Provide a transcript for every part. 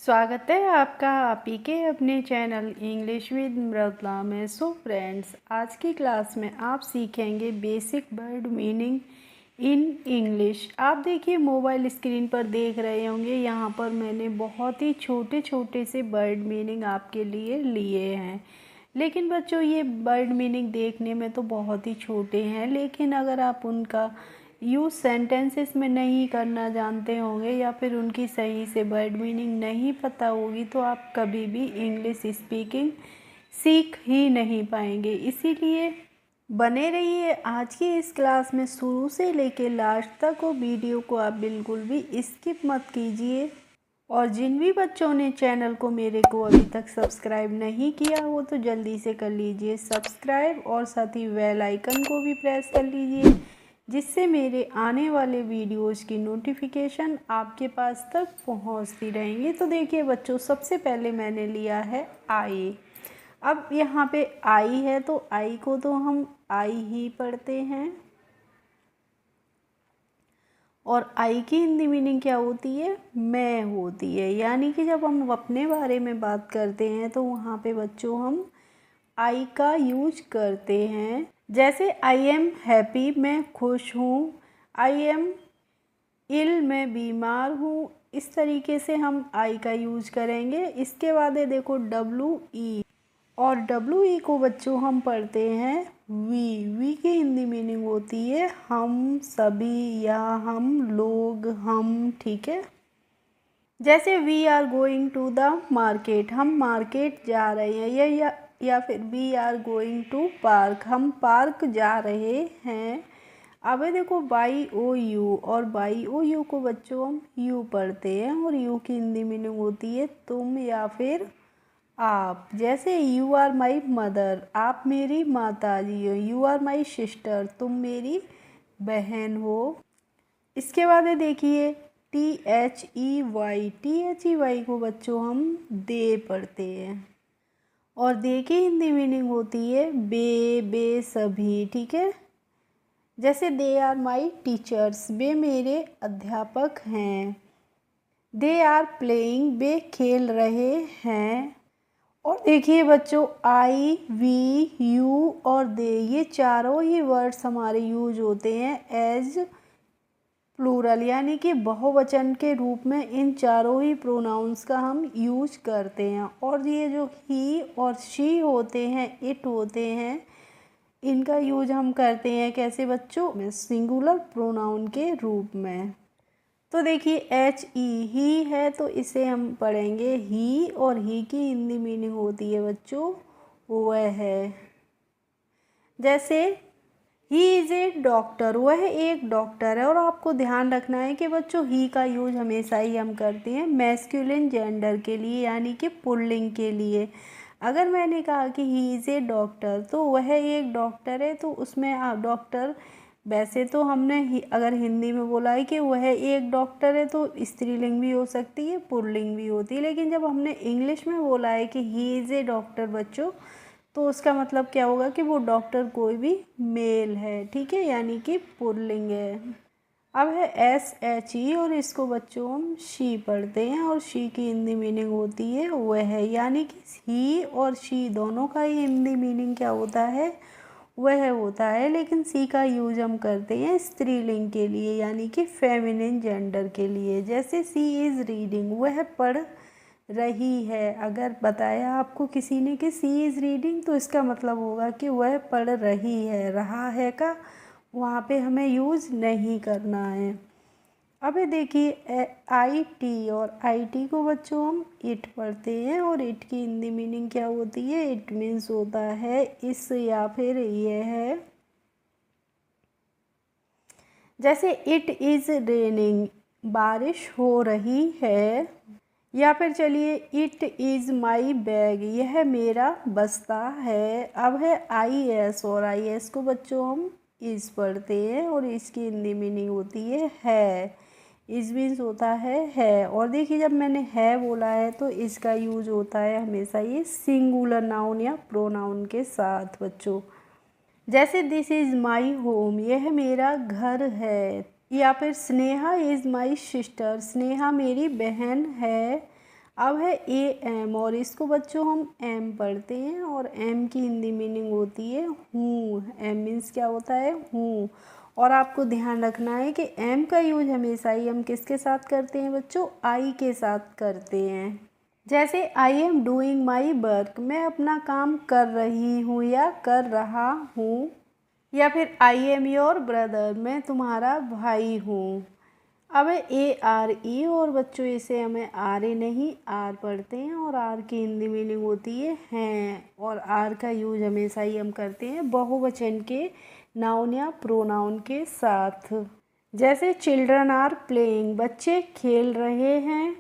स्वागत है आपका आप ही के अपने चैनल इंग्लिश विद मृदुला में। सो फ्रेंड्स, आज की क्लास में आप सीखेंगे basic word meaning in English. आप देखिए, मोबाइल स्क्रीन पर देख रहे होंगे, यहाँ पर मैंने बहुत ही छोटे छोटे से वर्ड मीनिंग आपके लिए लिए हैं। लेकिन बच्चों, ये वर्ड मीनिंग देखने में तो बहुत ही छोटे हैं, लेकिन अगर आप उनका यूज़ सेंटेंसेस में नहीं करना जानते होंगे या फिर उनकी सही से वर्ड मीनिंग नहीं पता होगी तो आप कभी भी इंग्लिश स्पीकिंग सीख ही नहीं पाएंगे। इसीलिए बने रहिए आज की इस क्लास में, शुरू से लेकर लास्ट तक वो वीडियो को आप बिल्कुल भी स्किप मत कीजिए। और जिन भी बच्चों ने चैनल को मेरे को अभी तक सब्सक्राइब नहीं किया वो तो जल्दी से कर लीजिए सब्सक्राइब, और साथ ही बेल आइकन को भी प्रेस कर लीजिए, जिससे मेरे आने वाले वीडियोस की नोटिफिकेशन आपके पास तक पहुंचती रहेंगी। तो देखिए बच्चों, सबसे पहले मैंने लिया है आई। अब यहाँ पे आई है तो आई को तो हम आई ही पढ़ते हैं, और आई की हिंदी मीनिंग क्या होती है? मैं होती है। यानी कि जब हम अपने बारे में बात करते हैं तो वहाँ पे बच्चों हम आई का यूज करते हैं। जैसे आई एम हैप्पी, मैं खुश हूँ। आई एम इल, मैं बीमार हूँ। इस तरीके से हम आई का यूज करेंगे। इसके बाद है देखो डब्लू ई, और डब्लू ई को बच्चों हम पढ़ते हैं वी। वी की हिंदी मीनिंग होती है हम सभी या हम लोग, हम, ठीक है। जैसे we are going to the market, हम मार्केट जा रहे हैं। या फिर we are going to park, हम पार्क जा रहे हैं। अब देखो बाई ओ यू, और बाई ओ यू को बच्चों हम यू पढ़ते हैं, और यू की हिंदी मीनिंग होती है तुम या फिर आप। जैसे यू आर माई मदर, आप मेरी माता जी हो। यू आर माई सिस्टर, तुम मेरी बहन हो। इसके बाद है देखिए T H E Y. T H E Y को बच्चों हम दे पढ़ते हैं, और दे की हिंदी मीनिंग होती है बे सभी, ठीक है। जैसे दे आर माई टीचर्स, वे मेरे अध्यापक हैं। दे आर प्लेइंग, वे खेल रहे हैं। और देखिए बच्चों, आई वी यू और दे, ये चारों ही वर्ड्स हमारे यूज होते हैं एज प्लूरल, यानी कि बहुवचन के रूप में इन चारों ही प्रोनाउंस का हम यूज करते हैं। और ये जो ही और शी होते हैं, इट होते हैं, इनका यूज हम करते हैं कैसे बच्चों? में सिंगुलर प्रोनाउन के रूप में। तो देखिए एच ई ही है तो इसे हम पढ़ेंगे ही, और ही की हिंदी मीनिंग होती है बच्चों वह है। जैसे ही इज़ ए डॉक्टर, वह एक डॉक्टर है। और आपको ध्यान रखना है कि बच्चों ही का यूज हमेशा ही हम करते हैं मैस्कुलिन जेंडर के लिए, यानी कि पुल्लिंग के लिए। अगर मैंने कहा कि ही इज़ ए डॉक्टर तो वह एक डॉक्टर है, तो उसमें डॉक्टर, वैसे तो हमने अगर हिंदी में बोला है कि वह एक डॉक्टर है तो स्त्रीलिंग भी हो सकती है, पुल्लिंग भी होती है। लेकिन जब हमने इंग्लिश में बोला है कि ही इज़ ए डॉक्टर बच्चों, तो उसका मतलब क्या होगा कि वो डॉक्टर कोई भी मेल है, ठीक है, यानी कि पुल्लिंग है। अब है एस एच ई, और इसको बच्चों हम शी पढ़ते हैं, और शी की हिंदी मीनिंग होती है वह है। यानी कि ही और शी दोनों का ही हिंदी मीनिंग क्या होता है? वह होता है। लेकिन सी का यूज हम करते हैं स्त्रीलिंग के लिए, यानी कि फेमिनिन जेंडर के लिए। जैसे सी इज़ रीडिंग, वह पढ़ रही है। अगर बताया आपको किसी ने कि सी इज़ रीडिंग, तो इसका मतलब होगा कि वह पढ़ रही है। रहा है का वहाँ पे हमें यूज़ नहीं करना है। अब देखिए आई टी, और आई टी को बच्चों हम इट पढ़ते हैं, और इट की हिंदी मीनिंग क्या होती है? इट मीन्स होता है इस या फिर यह है। जैसे इट इज़ रेनिंग, बारिश हो रही है। या फिर चलिए इट इज़ माई बैग, यह मेरा बस्ता है। अब है आई एस, और आई एस को बच्चों हम इज़ पढ़ते हैं, और इसकी हिंदी मीनिंग होती है। इज़ मीन्स होता है। और देखिए जब मैंने है बोला है तो इसका यूज होता है हमेशा ये सिंगुलर नाउन या प्रोनाउन के साथ बच्चों। जैसे दिस इज़ माई होम, यह मेरा घर है। या फिर Sneha is my sister, Sneha मेरी बहन है। अब है ए एम, और इसको बच्चों हम एम पढ़ते हैं, और एम की हिंदी मीनिंग होती है हूँ। एम मीन्स क्या होता है? हूँ। और आपको ध्यान रखना है कि एम का यूज हमेशा ही हम किसके साथ करते हैं बच्चों? आई के साथ करते हैं। जैसे I am doing my work, मैं अपना काम कर रही हूँ या कर रहा हूँ। या फिर आई एम योर ब्रदर, मैं तुम्हारा भाई हूँ। अब ए आर ई, और बच्चों इसे हमें आर ए नहीं आर पढ़ते हैं, और आर की हिंदी मीनिंग होती है हैं। और आर का यूज हमेशा ही हम करते हैं बहुवचन के नाउन या प्रोनाउन के साथ। जैसे चिल्ड्रन आर प्लेइंग, बच्चे खेल रहे हैं।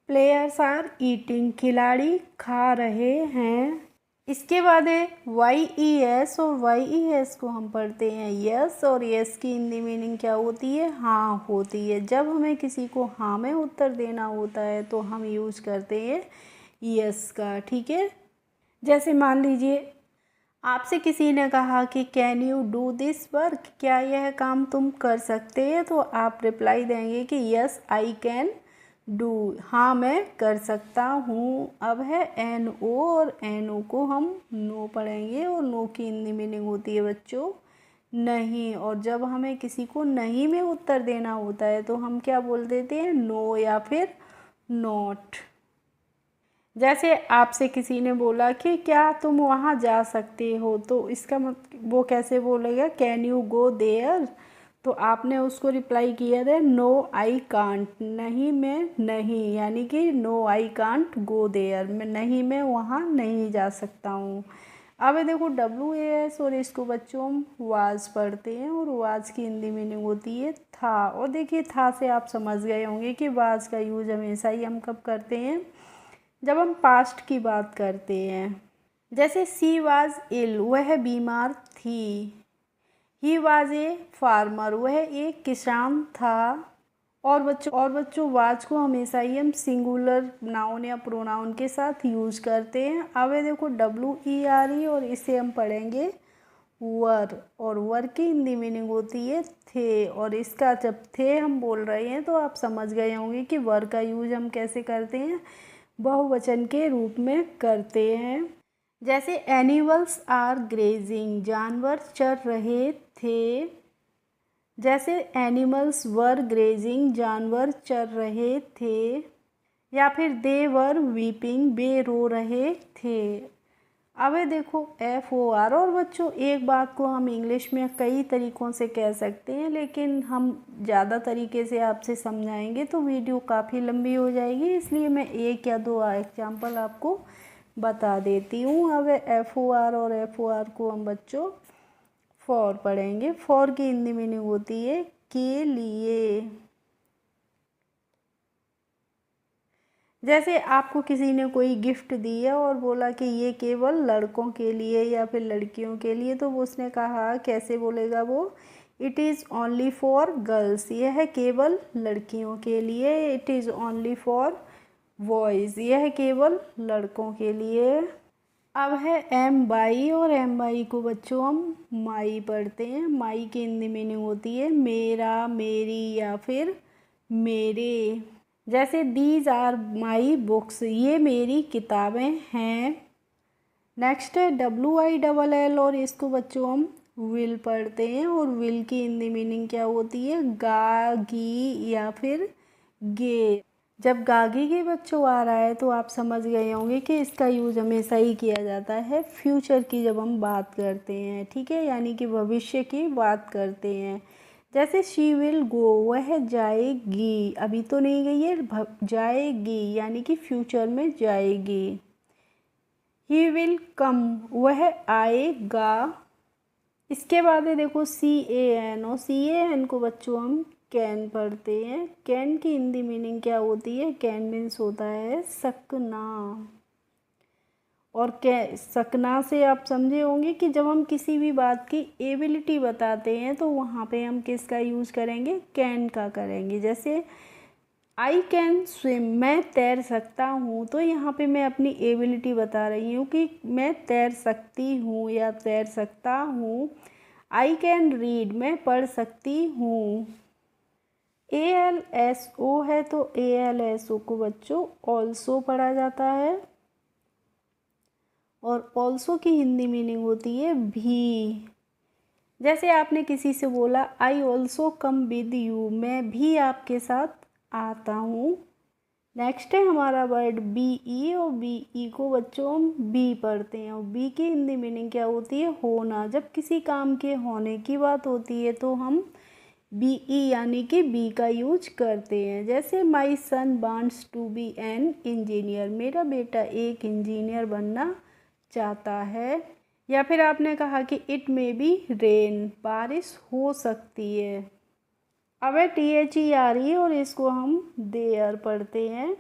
प्लेयर्स आर ईटिंग, खिलाड़ी खा रहे हैं। इसके बाद है वाई ई एस, और वाई ई एस को हम पढ़ते हैं यस, और यस की हिंदी मीनिंग क्या होती है? हाँ होती है। जब हमें किसी को हाँ में उत्तर देना होता है तो हम यूज करते हैं यस का, ठीक है। जैसे मान लीजिए आपसे किसी ने कहा कि can you do this work, क्या यह काम तुम कर सकते हैं? तो आप रिप्लाई देंगे कि यस आई कैन डू, हाँ मैं कर सकता हूँ। अब है एन ओ, और एन ओ को हम नो पढ़ेंगे, और नो की हिंदी मीनिंग होती है बच्चों नहीं। और जब हमें किसी को नहीं में उत्तर देना होता है तो हम क्या बोल देते हैं? नो या फिर नॉट। जैसे आपसे किसी ने बोला कि क्या तुम वहाँ जा सकते हो, तो इसका मतलब वो कैसे बोलेगा? Can you go there? तो आपने उसको रिप्लाई किया था नो आई कांट, नहीं मैं नहीं, यानी कि no I can't go there, मैं नहीं, मैं वहाँ नहीं जा सकता हूँ। अब देखो डब्ल्यू ए एस, और इसको बच्चों हम वाज पढ़ते हैं, और वाज की हिंदी मीनिंग होती है था। और देखिए था से आप समझ गए होंगे कि वाज का यूज हमेशा ही हम कब करते हैं? जब हम पास्ट की बात करते हैं। जैसे सी वाज इल, वह बीमार थी। ही वाज ए फार्मर, वह एक किसान था। और बच्चों वाज को हमेशा ही हम सिंगुलर नाउन या प्रोनाउन के साथ यूज करते हैं। अब ये देखो डब्ल्यू ई आर ई, और इसे हम पढ़ेंगे वर, और वर की हिंदी मीनिंग होती है थे। और इसका जब थे हम बोल रहे हैं तो आप समझ गए होंगे कि वर का यूज हम कैसे करते हैं? बहुवचन के रूप में करते हैं। जैसे एनिमल्स आर ग्रेजिंग, जानवर चर रहे थे। जैसे एनिमल्स वर ग्रेजिंग, जानवर चर रहे थे। या फिर दे वर वीपिंग, वे रो रहे थे। अब ये देखो एफ ओ आर, और बच्चों एक बात को हम इंग्लिश में कई तरीक़ों से कह सकते हैं, लेकिन हम ज़्यादा तरीके से आपसे समझाएंगे तो वीडियो काफ़ी लंबी हो जाएगी, इसलिए मैं एक या दो एग्जाम्पल आपको बता देती हूँ। अब एफ ओ आर, और एफ ओ आर को हम बच्चों फॉर पढ़ेंगे। फॉर की हिंदी मीनिंग होती है के लिए। जैसे आपको किसी ने कोई गिफ्ट दिया और बोला कि ये केवल लड़कों के लिए या फिर लड़कियों के लिए, तो वो उसने कहा कैसे बोलेगा वो? It is only for girls, यह है केवल लड़कियों के लिए। It is only for boys, यह है केवल लड़कों के लिए। अब है एम बाई, और एम बाई को बच्चों हम माई पढ़ते हैं। माई की हिंदी मीनिंग होती है मेरा, मेरी या फिर मेरे। जैसे दीज आर माई बुक्स, ये मेरी किताबें हैं। नेक्स्ट है डब्ल्यू आई डबल एल, और इसको बच्चों हम विल पढ़ते हैं। और विल की हिंदी मीनिंग क्या होती है? गा, गी या फिर गे। जब गागी के बच्चों आ रहा है तो आप समझ गए होंगे कि इसका यूज हमेशा ही किया जाता है फ्यूचर की जब हम बात करते हैं, ठीक है, यानी कि भविष्य की बात करते हैं। जैसे शी विल गो, वह जाएगी, अभी तो नहीं गई है, जाएगी यानी कि फ्यूचर में जाएगी। ही विल कम, वह आएगा। इसके बाद है देखो सी ए एन, और सी ए एन को बच्चों हम कैन पढ़ते हैं। कैन की हिंदी मीनिंग क्या होती है? कैन मीन्स होता है सकना। और सकना से आप समझे होंगे कि जब हम किसी भी बात की एबिलिटी बताते हैं तो वहाँ पे हम किसका यूज़ करेंगे? कैन का करेंगे। जैसे आई कैन स्विम, मैं तैर सकता हूँ, तो यहाँ पे मैं अपनी एबिलिटी बता रही हूँ कि मैं तैर सकती हूँ या तैर सकता हूँ। आई कैन रीड, मैं पढ़ सकती हूँ। ALSO है तो ALSO को बच्चों ऑल्सो पढ़ा जाता है, और ऑल्सो की हिंदी मीनिंग होती है भी। जैसे आपने किसी से बोला I also come with you, मैं भी आपके साथ आता हूँ। नेक्स्ट है हमारा वर्ड BE, और BE को बच्चों हम बी पढ़ते हैं, और बी की हिंदी मीनिंग क्या होती है? होना। जब किसी काम के होने की बात होती है तो हम BE यानी कि बी का यूज करते हैं। जैसे my son wants to be an engineer, मेरा बेटा एक इंजीनियर बनना चाहता है। या फिर आपने कहा कि इट मे बी रेन, बारिश हो सकती है। अब है THE आ रही है और इसको हम देयर पढ़ते हैं,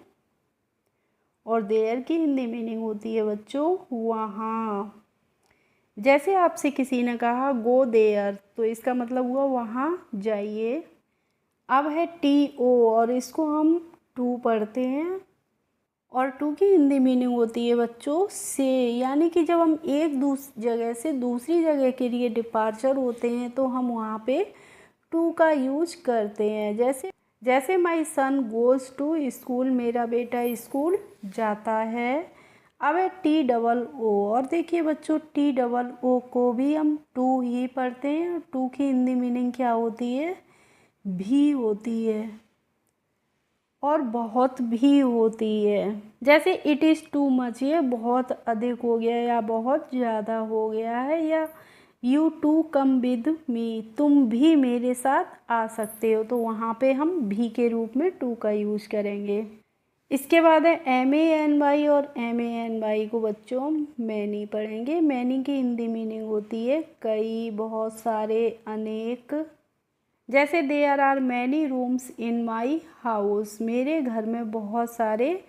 और देयर की हिंदी मीनिंग होती है बच्चों वहाँ। जैसे आपसे किसी ने कहा गो देयर, तो इसका मतलब हुआ वहाँ जाइए। अब है TO, और इसको हम टू पढ़ते हैं, और टू की हिंदी मीनिंग होती है बच्चों से, यानी कि जब हम एक जगह से दूसरी जगह के लिए डिपार्चर होते हैं तो हम वहाँ पे टू का यूज करते हैं। जैसे my sun goes to school, मेरा बेटा स्कूल जाता है। अब है TOO, और देखिए बच्चों TOO को भी हम टू ही पढ़ते हैं। टू की हिंदी मीनिंग क्या होती है? भी होती है, और बहुत भी होती है। जैसे इट इज़ टू मच, ये बहुत अधिक हो गया या बहुत ज़्यादा हो गया है। या you too come with me, तुम भी मेरे साथ आ सकते हो, तो वहाँ पे हम भी के रूप में टू का यूज़ करेंगे। इसके बाद है MANY, और MANY को बच्चों मैनी पढ़ेंगे। मैनी की हिंदी मीनिंग होती है कई, बहुत सारे, अनेक। जैसे there are many rooms in my house, मेरे घर में बहुत सारे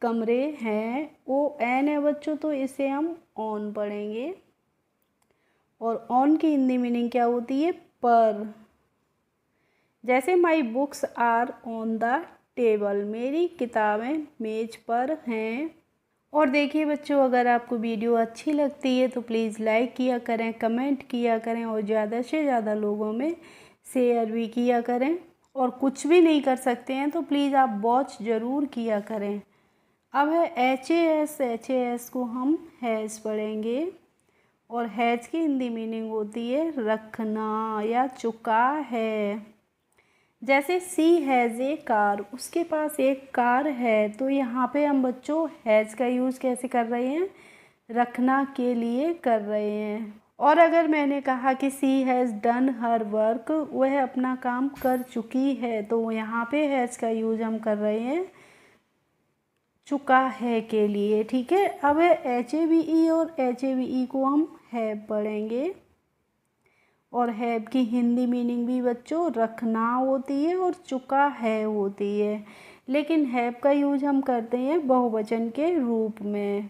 कमरे हैं। ON है बच्चों, तो इसे हम ऑन पढ़ेंगे, और ऑन की हिंदी मीनिंग क्या होती है? पर। जैसे my books are on the table, मेरी किताबें मेज पर हैं। और देखिए बच्चों, अगर आपको वीडियो अच्छी लगती है तो प्लीज़ लाइक किया करें, कमेंट किया करें, और ज़्यादा से ज़्यादा लोगों में शेयर भी किया करें। और कुछ भी नहीं कर सकते हैं तो प्लीज़ आप वॉच ज़रूर किया करें। अब है HAS को हम हैज़ पढ़ेंगे, और हैज़ की हिंदी मीनिंग होती है रखना या चुका है। जैसे सी हैज़ ए कार, उसके पास एक कार है, तो यहाँ पे हम बच्चों हैज़ का यूज़ कैसे कर रहे हैं? रखना के लिए कर रहे हैं। और अगर मैंने कहा कि सी हैज़ डन हर वर्क, वह अपना काम कर चुकी है, तो यहाँ पे हैज़ का यूज़ हम कर रहे हैं चुका है के लिए। ठीक है। अब है HAVE, और HAVE को हम हैव पढ़ेंगे, और हैव की हिंदी मीनिंग भी बच्चों रखना होती है और चुका है होती है, लेकिन हैव का यूज हम करते हैं बहुवचन के रूप में।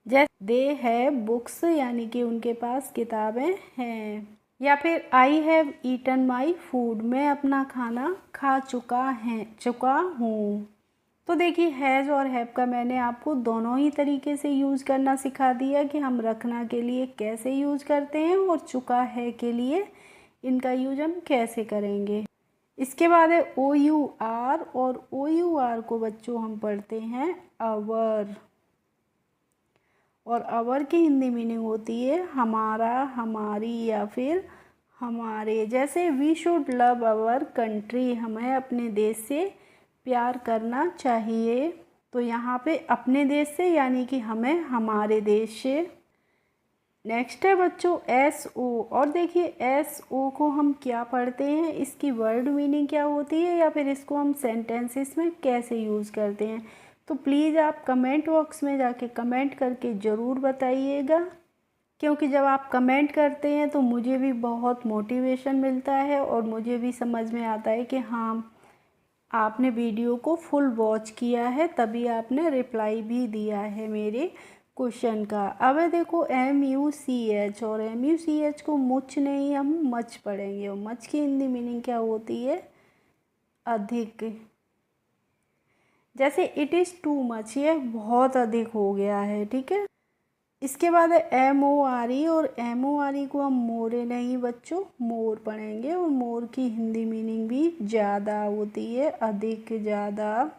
जैसे दे हैव बुक्स, यानी कि उनके पास किताबें हैं। या फिर I have eaten my food, मैं अपना खाना खा चुका हूँ। तो देखिए हैज़ और हैव का मैंने आपको दोनों ही तरीके से यूज़ करना सिखा दिया कि हम रखना के लिए कैसे यूज़ करते हैं, और चुका है के लिए इनका यूज हम कैसे करेंगे। इसके बाद है OUR, और OUR को बच्चों हम पढ़ते हैं अवर, और अवर की हिंदी मीनिंग होती है हमारा, हमारी, या फिर हमारे। जैसे we should love our country, हमें अपने देश से प्यार करना चाहिए, तो यहाँ पे अपने देश से यानी कि हमें हमारे देश से। नेक्स्ट है बच्चों SO, और देखिए SO को हम क्या पढ़ते हैं, इसकी वर्ड मीनिंग क्या होती है, या फिर इसको हम सेंटेंसेस में कैसे यूज़ करते हैं। तो प्लीज़ आप कमेंट बॉक्स में जाके कमेंट करके ज़रूर बताइएगा, क्योंकि जब आप कमेंट करते हैं तो मुझे भी बहुत मोटिवेशन मिलता है, और मुझे भी समझ में आता है कि हाँ आपने वीडियो को फुल वॉच किया है, तभी आपने रिप्लाई भी दिया है मेरे क्वेश्चन का। अब है देखो MUCH, और MUCH को मुच नहीं हम मच पढ़ेंगे, और मच की हिंदी मीनिंग क्या होती है? अधिक। जैसे इट इज़ टू मच, ये बहुत अधिक हो गया है। ठीक है। इसके बाद है MORE, और MORE को हम मोरे नहीं बच्चों मोर पढ़ेंगे, और मोर की हिंदी मीनिंग भी ज़्यादा होती है, अधिक, ज़्यादा।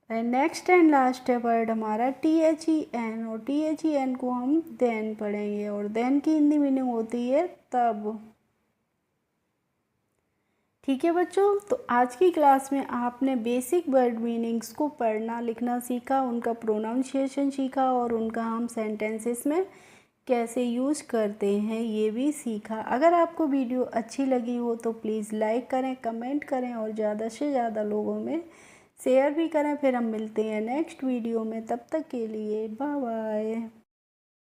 नेक्स्ट एंड लास्ट है वर्ड हमारा THEN, और THEN को हम देन पढ़ेंगे, और देन की हिंदी मीनिंग होती है तब। ठीक है बच्चों, तो आज की क्लास में आपने बेसिक वर्ड मीनिंग्स को पढ़ना लिखना सीखा, उनका प्रोनाउंसिएशन सीखा, और उनका हम सेंटेंसेस में कैसे यूज़ करते हैं ये भी सीखा। अगर आपको वीडियो अच्छी लगी हो तो प्लीज़ लाइक करें, कमेंट करें, और ज़्यादा से ज़्यादा लोगों में शेयर भी करें। फिर हम मिलते हैं नेक्स्ट वीडियो में, तब तक के लिए बाय बाय।